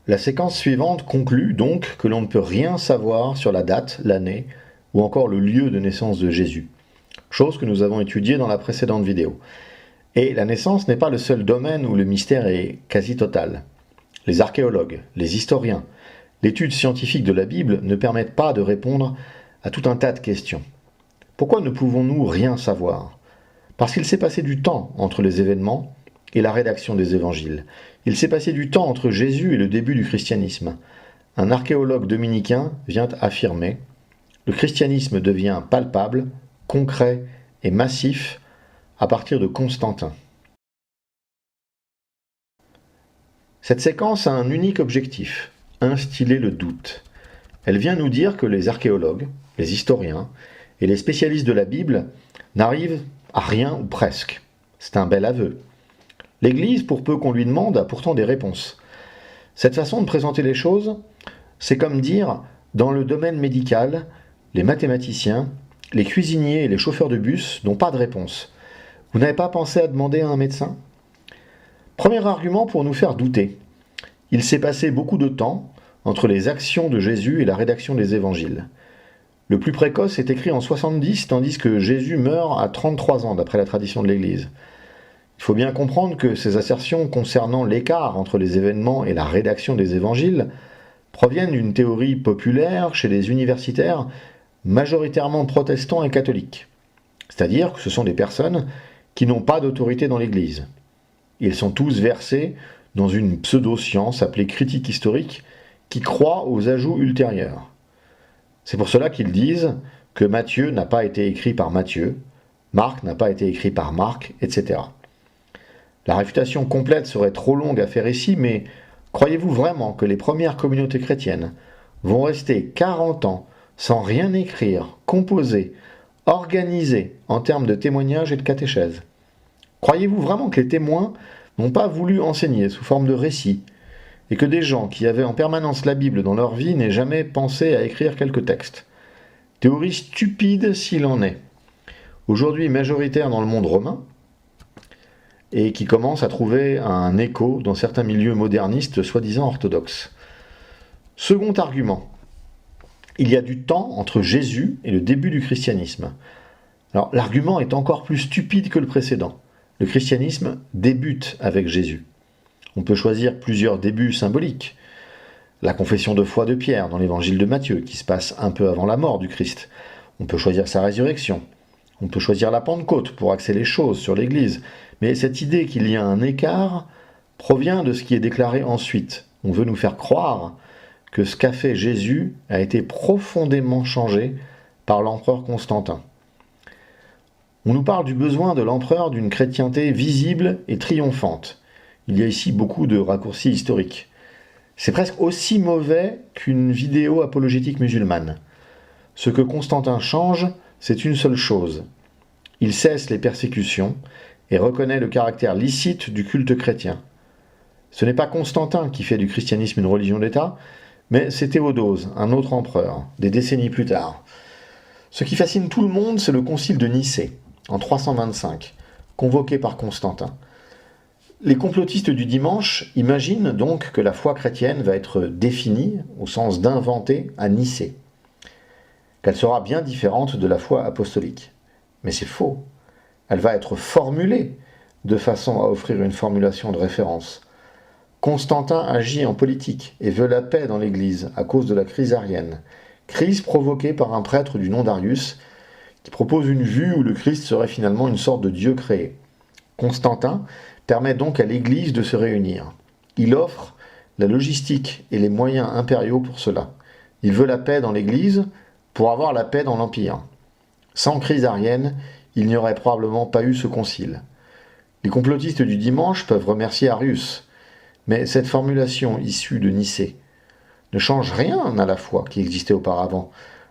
La séquence suivante conclut donc que l'on ne peut rien savoir sur la date, l'année ou encore le lieu de naissance de Jésus, chose que nous avons étudiée dans la précédente vidéo. Et la naissance n'est pas le seul domaine où le mystère est quasi total. Les archéologues, les historiens, l'étude scientifique de la Bible ne permettent pas de répondre à tout un tas de questions. Pourquoi ne pouvons-nous rien savoir? Parce qu'il s'est passé du temps entre les événements et la rédaction des évangiles. Il s'est passé du temps entre Jésus et le début du christianisme. Un archéologue dominicain vient affirmer « Le christianisme devient palpable, concret et massif à partir de Constantin ». Cette séquence a un unique objectif, instiller le doute. Elle vient nous dire que les archéologues, les historiens et les spécialistes de la Bible n'arrivent à rien ou presque. C'est un bel aveu. L'Église, pour peu qu'on lui demande, a pourtant des réponses. Cette façon de présenter les choses, c'est comme dire, dans le domaine médical, les mathématiciens, les cuisiniers et les chauffeurs de bus n'ont pas de réponse. Vous n'avez pas pensé à demander à un médecin? Premier argument pour nous faire douter. Il s'est passé beaucoup de temps entre les actions de Jésus et la rédaction des évangiles. Le plus précoce est écrit en 70, tandis que Jésus meurt à 33 ans, d'après la tradition de l'Église. Il faut bien comprendre que ces assertions concernant l'écart entre les événements et la rédaction des évangiles proviennent d'une théorie populaire chez les universitaires majoritairement protestants et catholiques. C'est-à-dire que ce sont des personnes qui n'ont pas d'autorité dans l'Église. Ils sont tous versés dans une pseudo-science appelée critique historique qui croit aux ajouts ultérieurs. C'est pour cela qu'ils disent que Matthieu n'a pas été écrit par Matthieu, Marc n'a pas été écrit par Marc, etc. La réfutation complète serait trop longue à faire ici, mais croyez-vous vraiment que les premières communautés chrétiennes vont rester 40 ans sans rien écrire, composer, organiser en termes de témoignages et de catéchèse? Croyez-vous vraiment que les témoins n'ont pas voulu enseigner sous forme de récits, et que des gens qui avaient en permanence la Bible dans leur vie n'aient jamais pensé à écrire quelques textes? Théorie stupide s'il en est. Aujourd'hui majoritaire dans le monde romain, et qui commence à trouver un écho dans certains milieux modernistes soi-disant orthodoxes. Second argument, il y a du temps entre Jésus et le début du christianisme. Alors l'argument est encore plus stupide que le précédent. Le christianisme débute avec Jésus. On peut choisir plusieurs débuts symboliques. La confession de foi de Pierre dans l'évangile de Matthieu, qui se passe un peu avant la mort du Christ. On peut choisir sa résurrection. On peut choisir la Pentecôte pour axer les choses sur l'Église. Mais cette idée qu'il y a un écart provient de ce qui est déclaré ensuite. On veut nous faire croire que ce qu'a fait Jésus a été profondément changé par l'empereur Constantin. On nous parle du besoin de l'empereur d'une chrétienté visible et triomphante. Il y a ici beaucoup de raccourcis historiques. C'est presque aussi mauvais qu'une vidéo apologétique musulmane. Ce que Constantin change, c'est une seule chose. Il cesse les persécutions et reconnaît le caractère licite du culte chrétien. Ce n'est pas Constantin qui fait du christianisme une religion d'État, mais c'est Théodose, un autre empereur, des décennies plus tard. Ce qui fascine tout le monde, c'est le concile de Nicée, en 325, convoqué par Constantin. Les complotistes du dimanche imaginent donc que la foi chrétienne va être définie, au sens d'inventer, à Nicée, qu'elle sera bien différente de la foi apostolique. Mais c'est faux. Elle va être formulée de façon à offrir une formulation de référence. Constantin agit en politique et veut la paix dans l'Église à cause de la crise arienne, crise provoquée par un prêtre du nom d'Arius qui propose une vue où le Christ serait finalement une sorte de Dieu créé. Constantin permet donc à l'Église de se réunir. Il offre la logistique et les moyens impériaux pour cela. Il veut la paix dans l'Église pour avoir la paix dans l'Empire. Sans crise arienne, il n'y aurait probablement pas eu ce concile. Les complotistes du dimanche peuvent remercier Arius, mais cette formulation issue de Nicée ne change rien à la foi qui existait auparavant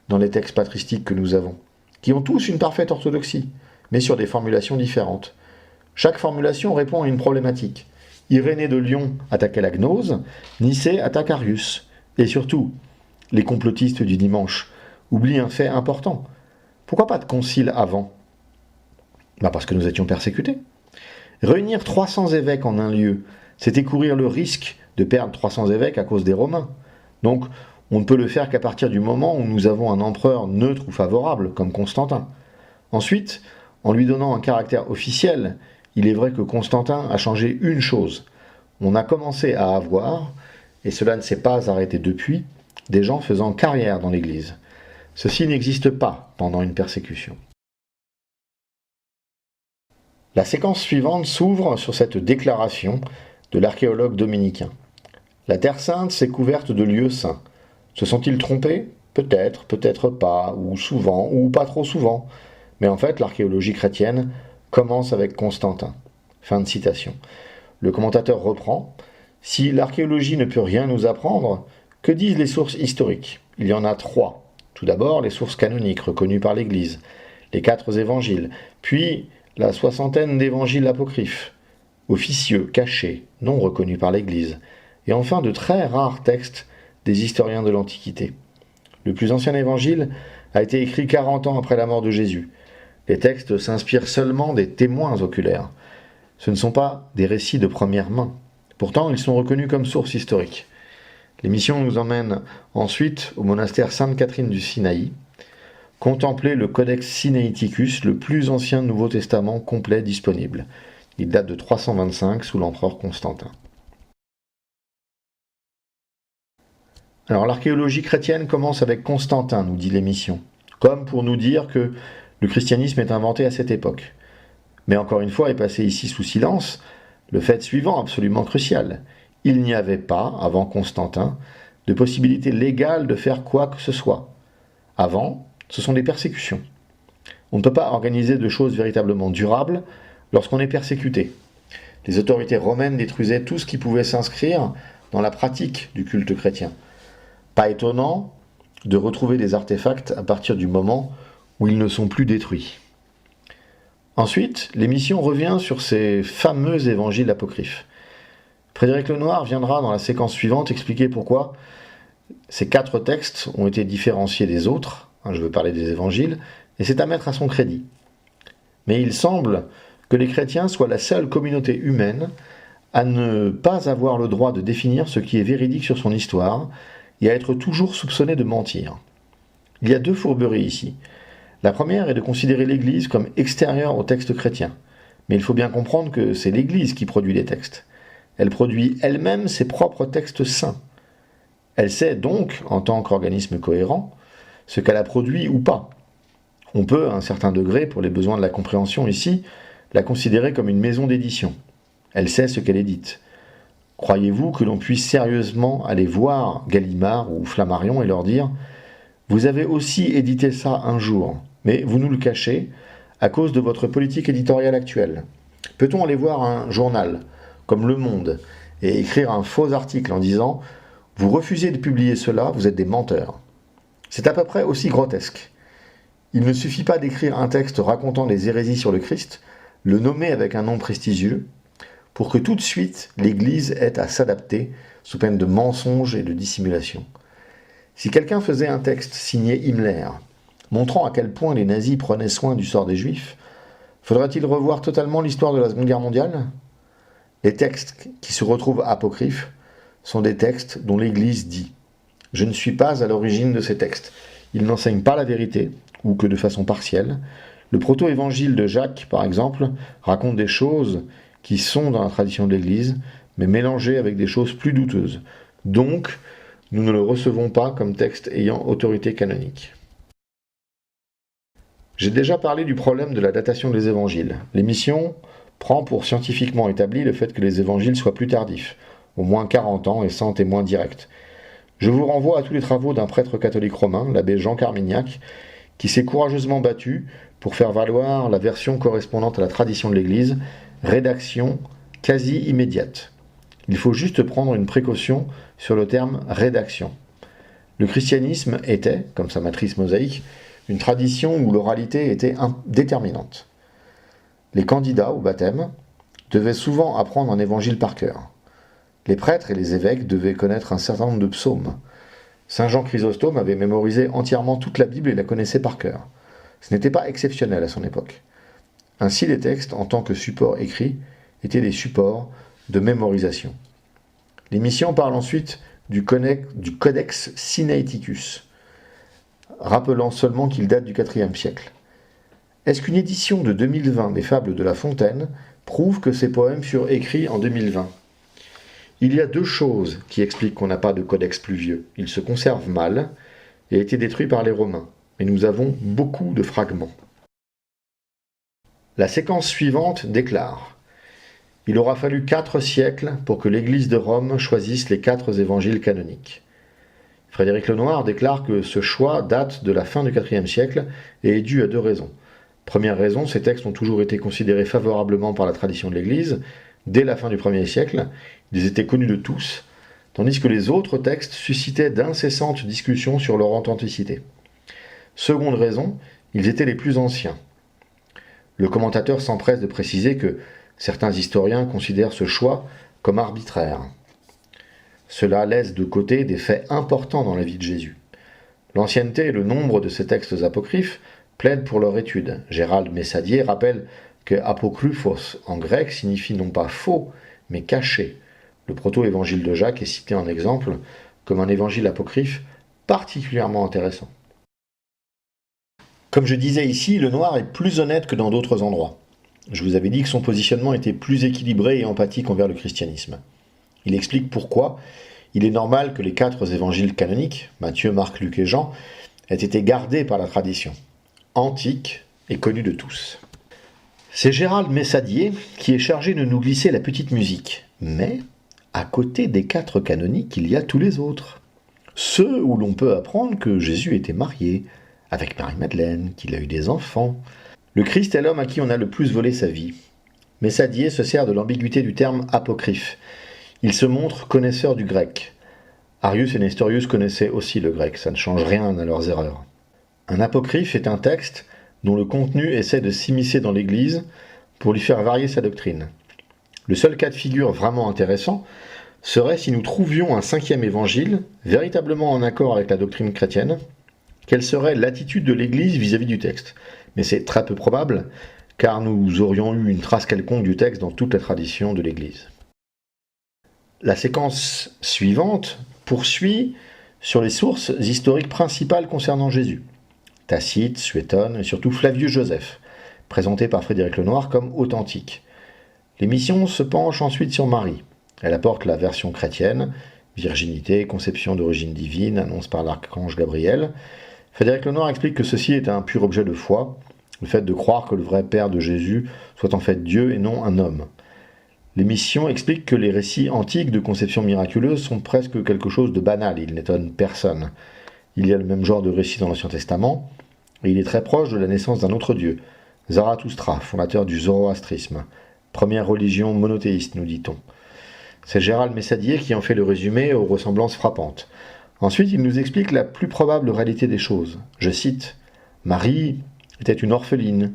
dans les textes patristiques que nous avons, qui ont tous une parfaite orthodoxie, mais sur des formulations différentes. Chaque formulation répond à une problématique. Irénée de Lyon attaquait la gnose, Nicée attaque Arius. Et surtout, les complotistes du dimanche oublient un fait important. Pourquoi pas de concile avant ? Parce que nous étions persécutés. Réunir 300 évêques en un lieu, c'était courir le risque de perdre 300 évêques à cause des Romains. Donc, on ne peut le faire qu'à partir du moment où nous avons un empereur neutre ou favorable, comme Constantin. Ensuite, en lui donnant un caractère officiel, il est vrai que Constantin a changé une chose. On a commencé à avoir, et cela ne s'est pas arrêté depuis, des gens faisant carrière dans l'Église. Ceci n'existe pas pendant une persécution. La séquence suivante s'ouvre sur cette déclaration de l'archéologue dominicain. La Terre Sainte s'est couverte de lieux saints. Se sont-ils trompés? Peut-être, peut-être pas, ou souvent, ou pas trop souvent. Mais en fait, l'archéologie chrétienne commence avec Constantin. Fin de citation. Le commentateur reprend. Si l'archéologie ne peut rien nous apprendre, que disent les sources historiques? Il y en a 3. Tout d'abord, les sources canoniques reconnues par l'Église, les 4 évangiles, puis la 60aine d'évangiles apocryphes, officieux, cachés, non reconnus par l'Église, et enfin de très rares textes des historiens de l'Antiquité. Le plus ancien évangile a été écrit 40 ans après la mort de Jésus. Les textes s'inspirent seulement des témoins oculaires. Ce ne sont pas des récits de première main. Pourtant, ils sont reconnus comme sources historiques. L'émission nous emmène ensuite au monastère Sainte-Catherine du Sinaï, contempler le Codex Sinaiticus, le plus ancien Nouveau Testament complet disponible. Il date de 325 sous l'empereur Constantin. Alors l'archéologie chrétienne commence avec Constantin, nous dit l'émission, comme pour nous dire que le christianisme est inventé à cette époque. Mais encore une fois est passé ici sous silence le fait suivant absolument crucial. Il n'y avait pas, avant Constantin, de possibilité légale de faire quoi que ce soit. Avant, ce sont des persécutions. On ne peut pas organiser de choses véritablement durables lorsqu'on est persécuté. Les autorités romaines détruisaient tout ce qui pouvait s'inscrire dans la pratique du culte chrétien. Pas étonnant de retrouver des artefacts à partir du moment où ils ne sont plus détruits. Ensuite, l'émission revient sur ces fameux évangiles apocryphes. Frédéric Lenoir viendra dans la séquence suivante expliquer pourquoi ces 4 textes ont été différenciés des autres, je veux parler des évangiles, et c'est à mettre à son crédit. Mais il semble que les chrétiens soient la seule communauté humaine à ne pas avoir le droit de définir ce qui est véridique sur son histoire et à être toujours soupçonné de mentir. Il y a 2 fourberies ici. La première est de considérer l'Église comme extérieure au texte chrétien. Mais il faut bien comprendre que c'est l'Église qui produit les textes. Elle produit elle-même ses propres textes saints. Elle sait donc, en tant qu'organisme cohérent, ce qu'elle a produit ou pas. On peut, à un certain degré, pour les besoins de la compréhension ici, la considérer comme une maison d'édition. Elle sait ce qu'elle édite. Croyez-vous que l'on puisse sérieusement aller voir Gallimard ou Flammarion et leur dire « Vous avez aussi édité ça un jour, mais vous nous le cachez à cause de votre politique éditoriale actuelle. » Peut-on aller voir un journal, comme Le Monde, et écrire un faux article en disant « Vous refusez de publier cela, vous êtes des menteurs ». C'est à peu près aussi grotesque. Il ne suffit pas d'écrire un texte racontant les hérésies sur le Christ, le nommer avec un nom prestigieux, pour que tout de suite l'Église ait à s'adapter sous peine de mensonges et de dissimulation. Si quelqu'un faisait un texte signé Himmler, montrant à quel point les nazis prenaient soin du sort des Juifs, faudrait-il revoir totalement l'histoire de la Seconde Guerre mondiale? Les textes qui se retrouvent apocryphes sont des textes dont l'Église dit « Je ne suis pas à l'origine de ces textes. Ils n'enseignent pas la vérité, ou que de façon partielle. Le proto-évangile de Jacques, par exemple, raconte des choses qui sont dans la tradition de l'Église, mais mélangées avec des choses plus douteuses. Donc, nous ne le recevons pas comme texte ayant autorité canonique. » J'ai déjà parlé du problème de la datation des évangiles. L'émission prend pour scientifiquement établi le fait que les évangiles soient plus tardifs, au moins 40 ans et sans témoin direct. Je vous renvoie à tous les travaux d'un prêtre catholique romain, l'abbé Jean Carmignac, qui s'est courageusement battu pour faire valoir la version correspondante à la tradition de l'Église, rédaction quasi immédiate. Il faut juste prendre une précaution sur le terme rédaction. Le christianisme était, comme sa matrice mosaïque, une tradition où l'oralité était déterminante. Les candidats au baptême devaient souvent apprendre un évangile par cœur. Les prêtres et les évêques devaient connaître un certain nombre de psaumes. Saint Jean Chrysostome avait mémorisé entièrement toute la Bible et la connaissait par cœur. Ce n'était pas exceptionnel à son époque. Ainsi, les textes, en tant que support écrit, étaient des supports de mémorisation. L'émission parle ensuite du Codex Sinaiticus, rappelant seulement qu'il date du IVe siècle. Est-ce qu'une édition de 2020 des Fables de La Fontaine prouve que ces poèmes furent écrits en 2020 ? Il y a deux choses qui expliquent qu'on n'a pas de codex plus vieux. Il se conserve mal et a été détruit par les Romains. Mais nous avons beaucoup de fragments. La séquence suivante déclare : il aura fallu 4 siècles pour que l'Église de Rome choisisse les 4 évangiles canoniques. Frédéric Lenoir déclare que ce choix date de la fin du IVe siècle et est dû à 2 raisons. Première raison, ces textes ont toujours été considérés favorablement par la tradition de l'Église. Dès la fin du 1er siècle, ils étaient connus de tous, tandis que les autres textes suscitaient d'incessantes discussions sur leur authenticité. Seconde raison, ils étaient les plus anciens. Le commentateur s'empresse de préciser que certains historiens considèrent ce choix comme arbitraire. Cela laisse de côté des faits importants dans la vie de Jésus. L'ancienneté et le nombre de ces textes apocryphes plaident pour leur étude. Gérald Messadier rappelle que apokryphos en grec signifie non pas faux, mais caché. Le proto-évangile de Jacques est cité en exemple comme un évangile apocryphe particulièrement intéressant. Comme je disais ici, Lenoir est plus honnête que dans d'autres endroits. Je vous avais dit que son positionnement était plus équilibré et empathique envers le christianisme. Il explique pourquoi il est normal que les 4 évangiles canoniques, Matthieu, Marc, Luc et Jean, aient été gardés par la tradition antique et connue de tous. C'est Gérald Messadier qui est chargé de nous glisser la petite musique. Mais, à côté des 4 canoniques, il y a tous les autres. Ceux où l'on peut apprendre que Jésus était marié, avec Marie-Madeleine, qu'il a eu des enfants. Le Christ est l'homme à qui on a le plus volé sa vie. Messadier se sert de l'ambiguïté du terme apocryphe. Il se montre connaisseur du grec. Arius et Nestorius connaissaient aussi le grec, ça ne change rien à leurs erreurs. Un apocryphe est un texte dont le contenu essaie de s'immiscer dans l'Église pour lui faire varier sa doctrine. Le seul cas de figure vraiment intéressant serait si nous trouvions un 5e évangile véritablement en accord avec la doctrine chrétienne. Quelle serait l'attitude de l'Église vis-à-vis du texte ? Mais c'est très peu probable, car nous aurions eu une trace quelconque du texte dans toute la tradition de l'Église. La séquence suivante poursuit sur les sources historiques principales concernant Jésus. Tacite, Suétone et surtout Flavius Joseph, présenté par Frédéric Lenoir comme authentique. L'émission se penche ensuite sur Marie. Elle apporte la version chrétienne, virginité, conception d'origine divine, annonce par l'archange Gabriel. Frédéric Lenoir explique que ceci est un pur objet de foi, le fait de croire que le vrai père de Jésus soit en fait Dieu et non un homme. L'émission explique que les récits antiques de conception miraculeuse sont presque quelque chose de banal, ils n'étonnent personne. Il y a le même genre de récit dans l'Ancien Testament, et il est très proche de la naissance d'un autre dieu, Zarathustra, fondateur du zoroastrisme, première religion monothéiste, nous dit-on. C'est Gérald Messadier qui en fait le résumé aux ressemblances frappantes. Ensuite, il nous explique la plus probable réalité des choses. Je cite : « Marie était une orpheline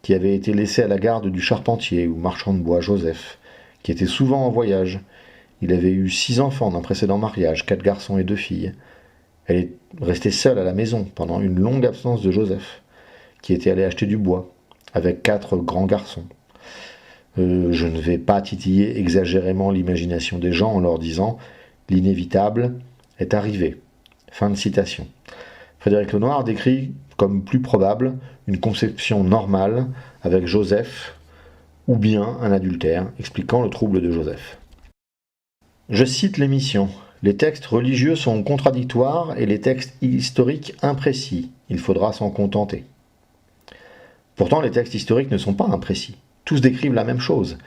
qui avait été laissée à la garde du charpentier ou marchand de bois Joseph, qui était souvent en voyage. Il avait eu 6 enfants d'un précédent mariage, 4 garçons et 2 filles. Elle est restée seule à la maison pendant une longue absence de Joseph, qui était allé acheter du bois, avec 4 grands garçons. Je ne vais pas titiller exagérément l'imagination des gens en leur disant « l'inévitable est arrivé ». Fin de citation. Frédéric Lenoir décrit comme plus probable une conception normale avec Joseph ou bien un adultère, expliquant le trouble de Joseph. Je cite l'émission. Les textes religieux sont contradictoires et les textes historiques imprécis. Il faudra s'en contenter. Pourtant, les textes historiques ne sont pas imprécis. Tous décrivent la même chose,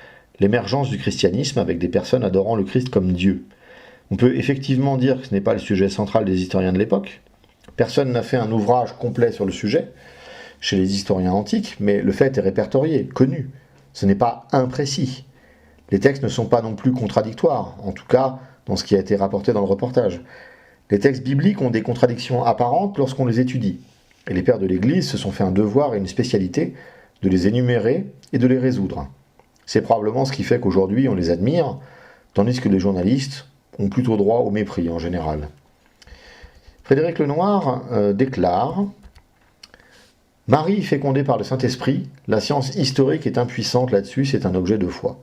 l'émergence du christianisme avec des personnes adorant le Christ comme Dieu. On peut effectivement dire que ce n'est pas le sujet central des historiens de l'époque. Personne n'a fait un ouvrage complet sur le sujet chez les historiens antiques, mais le fait est répertorié, connu. Ce n'est pas imprécis. Les textes ne sont pas non plus contradictoires, en tout cas dans ce qui a été rapporté dans le reportage. Les textes bibliques ont des contradictions apparentes lorsqu'on les étudie. Et les pères de l'Église se sont fait un devoir et une spécialité de les énumérer et de les résoudre. C'est probablement ce qui fait qu'aujourd'hui on les admire, tandis que les journalistes ont plutôt droit au mépris en général. Frédéric Lenoir déclare « Marie fécondée par le Saint-Esprit, la science historique est impuissante là-dessus, c'est un objet de foi. »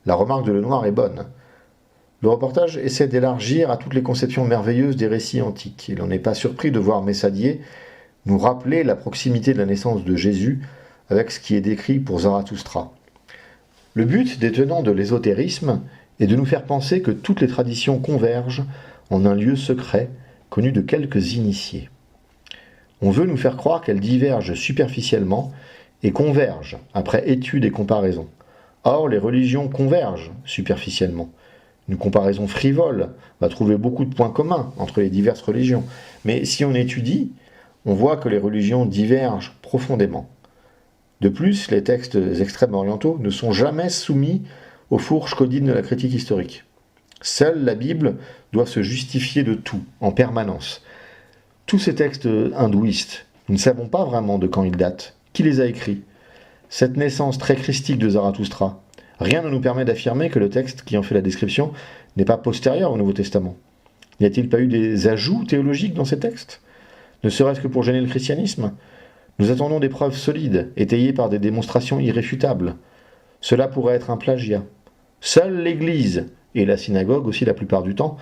La remarque de Lenoir est bonne. Le reportage essaie d'élargir à toutes les conceptions merveilleuses des récits antiques. Il n'en est pas surpris de voir Messadier nous rappeler la proximité de la naissance de Jésus avec ce qui est décrit pour Zarathustra. Le but des tenants de l'ésotérisme est de nous faire penser que toutes les traditions convergent en un lieu secret, connu de quelques initiés. On veut nous faire croire qu'elles divergent superficiellement et convergent après étude et comparaison. Or, les religions convergent superficiellement. Une comparaison frivole va trouver beaucoup de points communs entre les diverses religions. Mais si on étudie, on voit que les religions divergent profondément. De plus, les textes extrêmes orientaux ne sont jamais soumis aux fourches caudines de la critique historique. Seule la Bible doit se justifier de tout, en permanence. Tous ces textes hindouistes, nous ne savons pas vraiment de quand ils datent. Qui les a écrits? Cette naissance très christique de Zarathustra, rien ne nous permet d'affirmer que le texte qui en fait la description n'est pas postérieur au Nouveau Testament. N'y a-t-il pas eu des ajouts théologiques dans ces textes? Ne serait-ce que pour gêner le christianisme? Nous attendons des preuves solides, étayées par des démonstrations irréfutables. Cela pourrait être un plagiat. Seule l'Église, et la synagogue aussi la plupart du temps,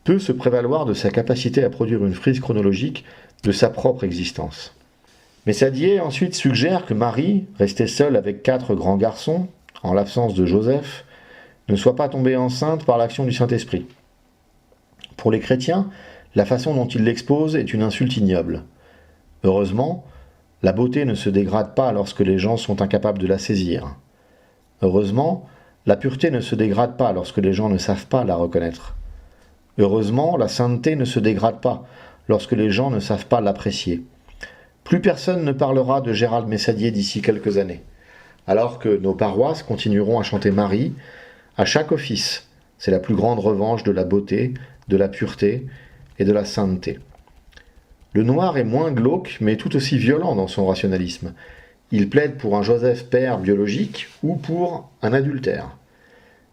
peut se prévaloir de sa capacité à produire une frise chronologique de sa propre existence. Messadier ensuite suggère que Marie, restée seule avec 4 grands garçons, en l'absence de Joseph, ne soit pas tombée enceinte par l'action du Saint-Esprit. Pour les chrétiens, la façon dont ils l'exposent est une insulte ignoble. Heureusement, la beauté ne se dégrade pas lorsque les gens sont incapables de la saisir. Heureusement, la pureté ne se dégrade pas lorsque les gens ne savent pas la reconnaître. Heureusement, la sainteté ne se dégrade pas lorsque les gens ne savent pas l'apprécier. Plus personne ne parlera de Gérald Messadier d'ici quelques années, alors que nos paroisses continueront à chanter Marie à chaque office. C'est la plus grande revanche de la beauté, de la pureté et de la sainteté. Le noir est moins glauque, mais tout aussi violent dans son rationalisme. Il plaide pour un Joseph père biologique ou pour un adultère.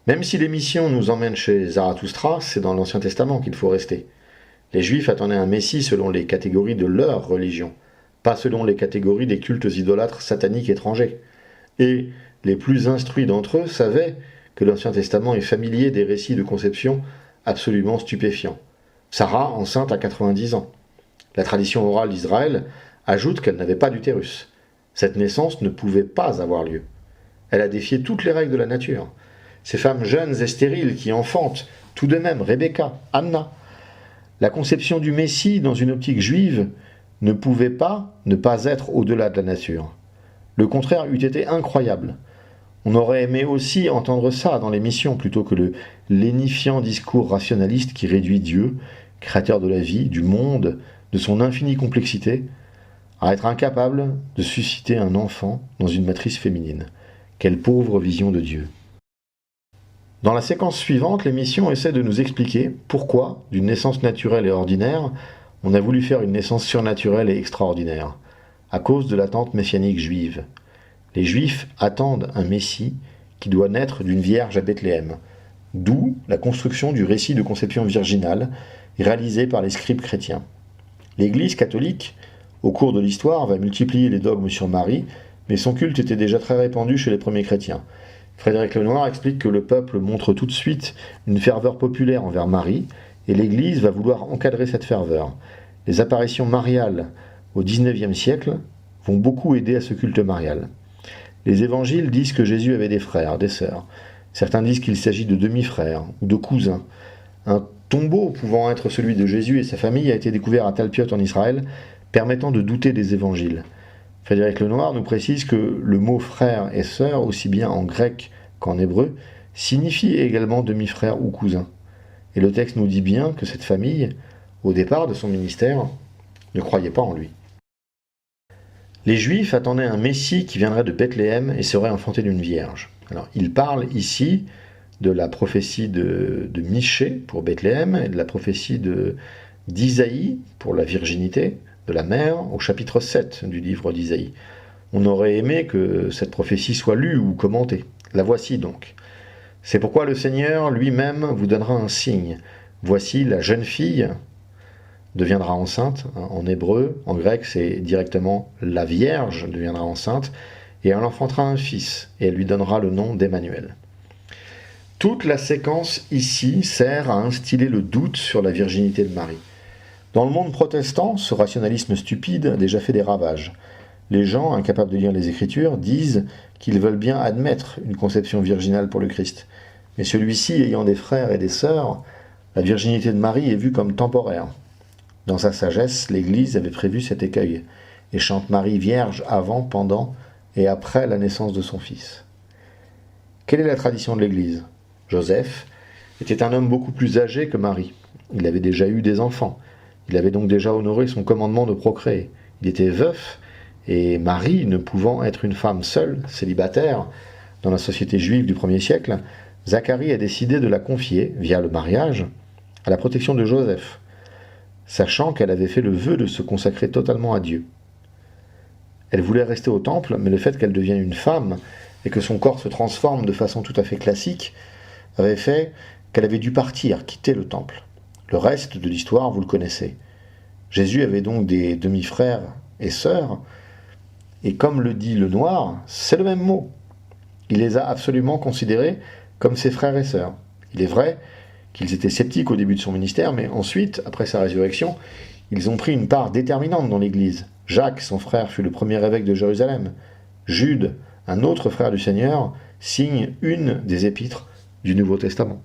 Même si l'émission nous emmène chez Zarathustra, c'est dans l'Ancien Testament qu'il faut rester. Les Juifs attendaient un Messie selon les catégories de leur religion, pas selon les catégories des cultes idolâtres sataniques étrangers. Et les plus instruits d'entre eux savaient que l'Ancien Testament est familier des récits de conception absolument stupéfiants. Sarah, enceinte à 90 ans. La tradition orale d'Israël ajoute qu'elle n'avait pas d'utérus. Cette naissance ne pouvait pas avoir lieu. Elle a défié toutes les règles de la nature. Ces femmes jeunes et stériles qui enfantent, tout de même Rebecca, Anna. La conception du Messie dans une optique juive ne pouvait pas ne pas être au-delà de la nature. Le contraire eût été incroyable. On aurait aimé aussi entendre ça dans l'émission plutôt que le lénifiant discours rationaliste qui réduit Dieu, créateur de la vie, du monde, de son infinie complexité, à être incapable de susciter un enfant dans une matrice féminine. Quelle pauvre vision de Dieu. Dans la séquence suivante, l'émission essaie de nous expliquer pourquoi, d'une naissance naturelle et ordinaire, on a voulu faire une naissance surnaturelle et extraordinaire, à cause de l'attente messianique juive. Les Juifs attendent un Messie qui doit naître d'une vierge à Bethléem, d'où la construction du récit de conception virginale réalisé par les scribes chrétiens. L'Église catholique, au cours de l'histoire, va multiplier les dogmes sur Marie, mais son culte était déjà très répandu chez les premiers chrétiens. Frédéric Lenoir explique que le peuple montre tout de suite une ferveur populaire envers Marie, et l'Église va vouloir encadrer cette ferveur. Les apparitions mariales au XIXe siècle vont beaucoup aider à ce culte marial. Les évangiles disent que Jésus avait des frères, des sœurs. Certains disent qu'il s'agit de demi-frères ou de cousins. Un tombeau pouvant être celui de Jésus et sa famille a été découvert à Talpiot en Israël, permettant de douter des évangiles. Frédéric Lenoir nous précise que le mot frère et sœur, aussi bien en grec qu'en hébreu, signifie également demi-frère ou cousin. Et le texte nous dit bien que cette famille, au départ de son ministère, ne croyait pas en lui. Les Juifs attendaient un Messie qui viendrait de Bethléem et serait enfanté d'une vierge. Alors, il parle ici de la prophétie de Michée pour Bethléem et de la prophétie d'Isaïe pour la virginité de la mère au chapitre 7 du livre d'Isaïe. On aurait aimé que cette prophétie soit lue ou commentée. La voici donc. C'est pourquoi le Seigneur lui-même vous donnera un signe. Voici la jeune fille deviendra enceinte, en hébreu, en grec c'est directement la Vierge deviendra enceinte, et elle enfantera un fils, et elle lui donnera le nom d'Emmanuel. Toute la séquence ici sert à instiller le doute sur la virginité de Marie. Dans le monde protestant, ce rationalisme stupide a déjà fait des ravages. Les gens, incapables de lire les Écritures, disent qu'ils veulent bien admettre une conception virginale pour le Christ. Mais celui-ci, ayant des frères et des sœurs, la virginité de Marie est vue comme temporaire. Dans sa sagesse, l'Église avait prévu cet écueil et chante Marie vierge avant, pendant et après la naissance de son fils. Quelle est la tradition de l'Église ? Joseph était un homme beaucoup plus âgé que Marie. Il avait déjà eu des enfants. Il avait donc déjà honoré son commandement de procréer. Il était veuf, et Marie, ne pouvant être une femme seule, célibataire, dans la société juive du 1er siècle, Zacharie a décidé de la confier, via le mariage, à la protection de Joseph, sachant qu'elle avait fait le vœu de se consacrer totalement à Dieu. Elle voulait rester au temple, mais le fait qu'elle devienne une femme et que son corps se transforme de façon tout à fait classique avait fait qu'elle avait dû partir, quitter le temple. Le reste de l'histoire, vous le connaissez. Jésus avait donc des demi-frères et sœurs, et comme le dit le Noir, c'est le même mot. Il les a absolument considérés comme ses frères et sœurs. Il est vrai qu'ils étaient sceptiques au début de son ministère, mais ensuite, après sa résurrection, ils ont pris une part déterminante dans l'Église. Jacques, son frère, fut le premier évêque de Jérusalem. Jude, un autre frère du Seigneur, signe une des épîtres du Nouveau Testament.